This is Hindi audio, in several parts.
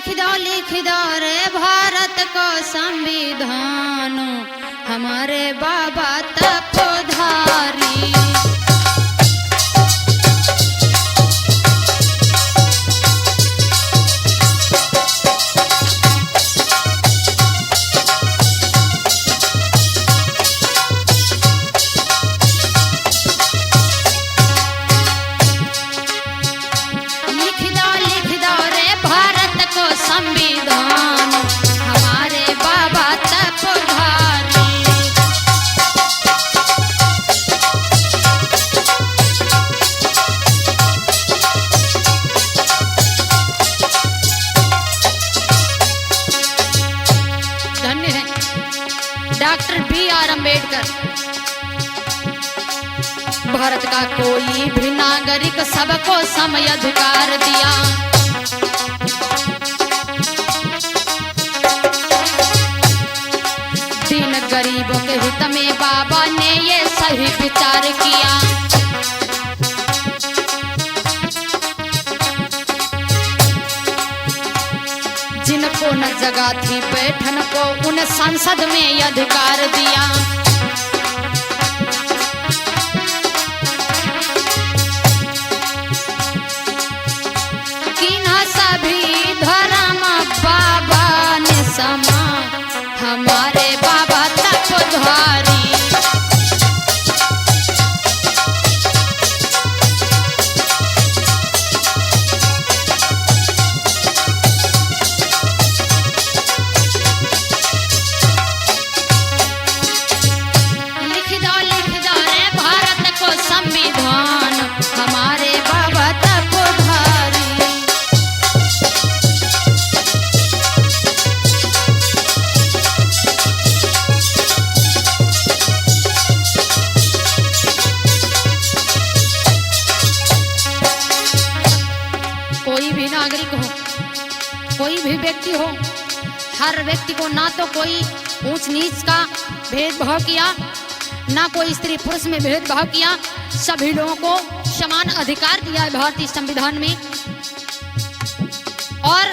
लिख दो रे भारत को संविधान, हमारे बाबा तपोधारी। संविधान हमारे बाबा तपोधारी। धन्य है डॉक्टर BR अम्बेडकर। भारत का कोई भी नागरिक सबको सम अधिकार दिया। गरीबों के हित में बाबा ने ये सही विचार किया। जिनको न जगह थी बैठन को उन संसद में अधिकार दिया। किन्ह सभी धर्म बाबा ने समा, हमारे बाबा तपोधारी। लिख दो रे भारत को संविधान, हमारे बाबा तपोधारी। कोई भी नागरिक हो, कोई भी व्यक्ति हो, हर व्यक्ति को ना तो कोई ऊंच नीच का भेदभाव किया, ना कोई स्त्री पुरुष में भेदभाव किया। सभी लोगों को समान अधिकार दिया है भारतीय संविधान में। और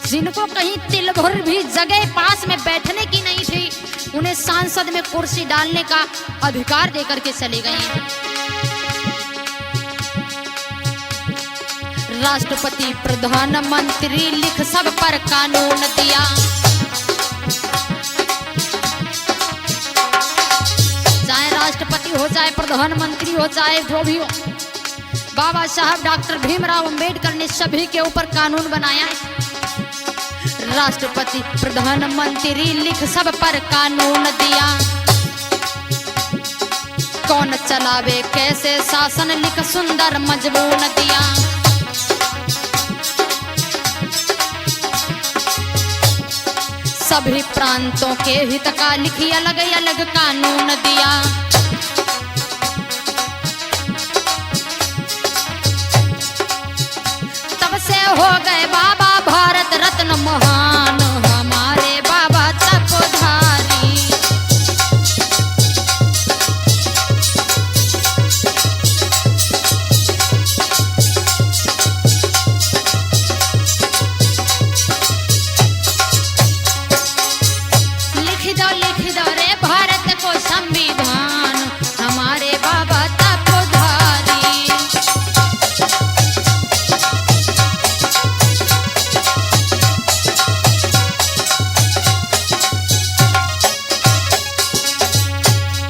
जिनको कहीं तिल भर भी जगह पास में बैठने की नहीं थी, उन्हें सांसद में कुर्सी डालने का अधिकार देकर के चले गए हैं। राष्ट्रपति प्रधानमंत्री लिख सब पर कानून दिया। चाहे राष्ट्रपति हो, चाहे प्रधानमंत्री हो, चाहे जो भी हो, बाबा साहब डॉक्टर भीमराव अंबेडकर ने सभी के ऊपर कानून बनाया। राष्ट्रपति प्रधानमंत्री लिख सब पर कानून दिया। कौन चलावे कैसे शासन लिख सुंदर मजमून दिया। सभी प्रांतों के हित का लिखी अलग अलग कानून दिया। तब से हो गए बाबा भारत रत्न महान, हमारे बाबा तपोधारी। लिख दो रे भारत को संविधान, हमारे बाबा तपोधारी।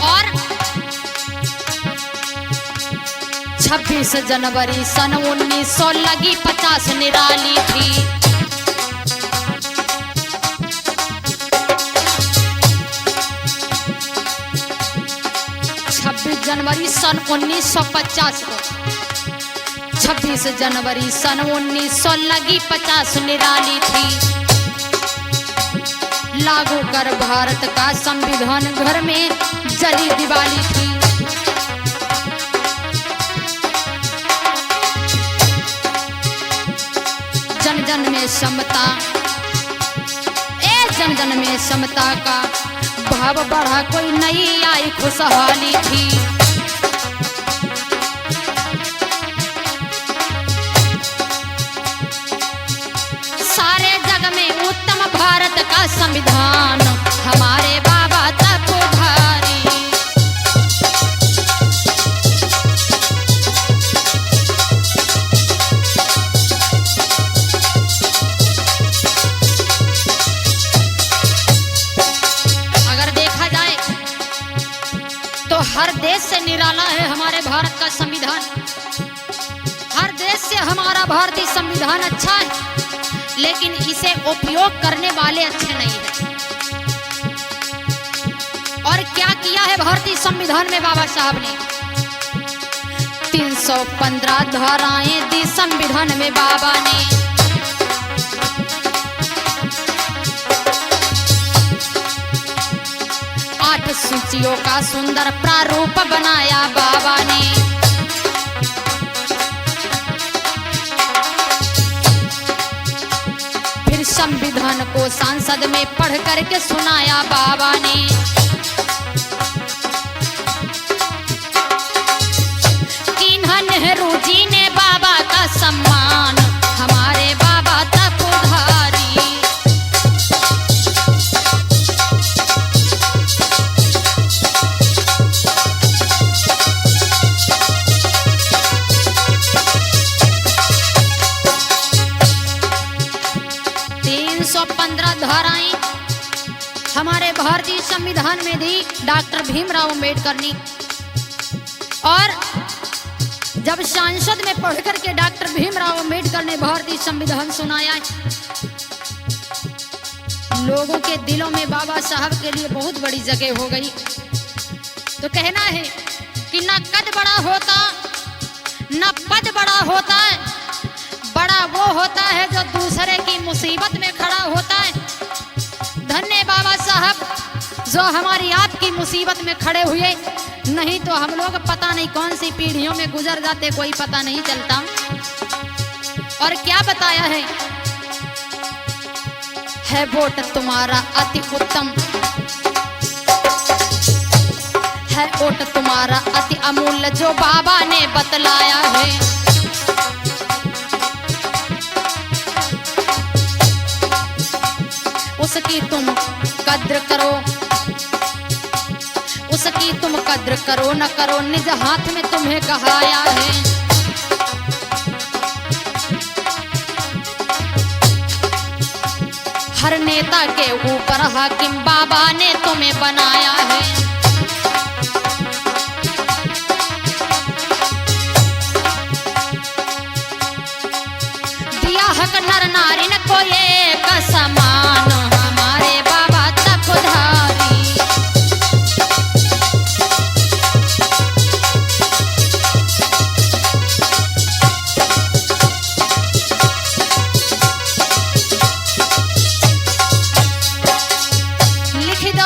और 26 जनवरी सन 1900 लगी 50 निराली थी। 26 जनवरी सन 1950 को, 26 जनवरी सन 1900 लगी 50 निराली थी। लागू कर भारत का संविधान घर में जली दिवाली थी। जन जन में समता, जन जन में समता का भाव बढ़ा, कोई नई आई खुशहाली थी। संविधान हमारे बाबा तपोधारी। अगर देखा जाए तो हर देश से निराला है हमारे भारत का संविधान। हर देश से हमारा भारतीय संविधान अच्छा है, लेकिन इसे उपयोग करने वाले अच्छे नहीं हैं। और क्या किया है भारतीय संविधान में बाबा साहब ने? 315 धाराएं दी संविधान में बाबा ने। आठ सूचियों का सुंदर प्रारूप बनाया बाबा ने। फिर संविधान को संसद में पढ़ करके सुनाया बाबा ने। किन्हा नेहरू जी ने बाबा का सम्मान हमारे बाबा तपोधारी। धाराएं हमारे भारतीय संविधान में दी डॉक्टर भीमराव अम्बेडकर ने। और जब संसद में पढ़कर के डॉक्टर भीमराव अम्बेडकर ने भारतीय संविधान सुनाया, लोगों के दिलों में बाबा साहब के लिए बहुत बड़ी जगह हो गई। तो कहना है कि न कद बड़ा होता न पद बड़ा होता है, बड़ा वो होता है जो दूसरे की मुसीबत में खड़ा होता है। धन्य बाबा साहब जो हमारी आपकी मुसीबत में खड़े हुए, नहीं तो हम लोग पता नहीं कौन सी पीढ़ियों में गुजर जाते, कोई पता नहीं चलता। और क्या बताया है वोट तुम्हारा अति उत्तम है, वोट तुम्हारा अति अमूल्य जो बाबा ने बतलाया है। उसकी तुम कद्र करो, उसकी तुम कद्र करो न करो, निज हाथ में तुम्हें कहाया है। हर नेता के ऊपर हाकिम बाबा ने तुम्हें बनाया है। दिया हक नर नारी न को एक समान हमारे बाबा तपोधारी।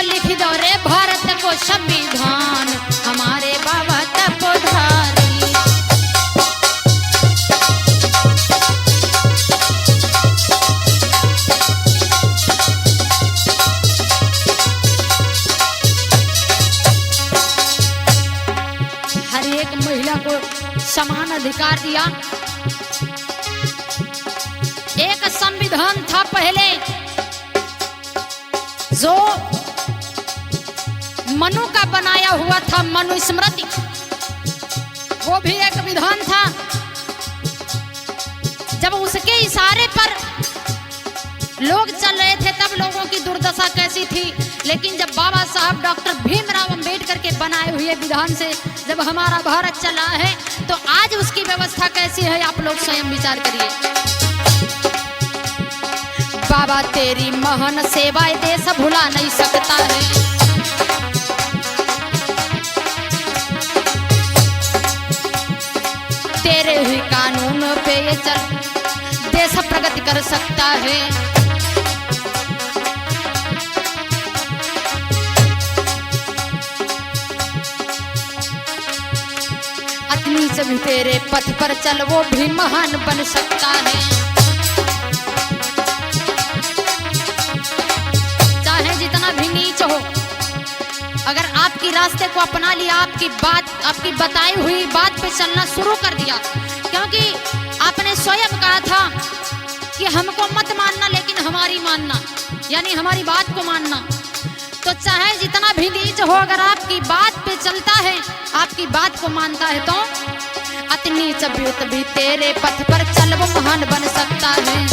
लिख दो रे भारत को संविधान हमारे बाबा तपोधारी। को समान अधिकार दिया। एक संविधान था पहले जो मनु का बनाया हुआ था, मनुस्मृति, वो भी एक विधान था। जब उसके इशारे पर लोग चल रहे थे तब लोगों की दुर्दशा कैसी थी, लेकिन जब बाबा साहब डॉक्टर भीमराव अंबेडकर के बनाए हुए विधान से जब हमारा भारत चला है तो आज उसकी व्यवस्था कैसी है आप लोग स्वयं विचार करिए। बाबा तेरी महान सेवाएं देश भुला नहीं सकता है। तेरे ही कानून पे ये चल देश प्रगति कर सकता है। अतनी से भी तेरे पथ पर चल वो भी महान बन सकता है। चाहे जितना भी नीच हो, अगर आपकी रास्ते को अपना लिया, आपकी बताई हुई बात पे चलना शुरू कर दिया, क्योंकि आपने स्वयं कहा था कि हमको मत मानना लेकिन हमारे हमारी मानना, यानी हमारी बात को मानना। तो चाहे जितना भी नीच हो, अगर आपकी बात पे चलता है, आपकी बात को मानता है, तो अति नीच भी तेरे पथ पर चल वो महान बन सकता है।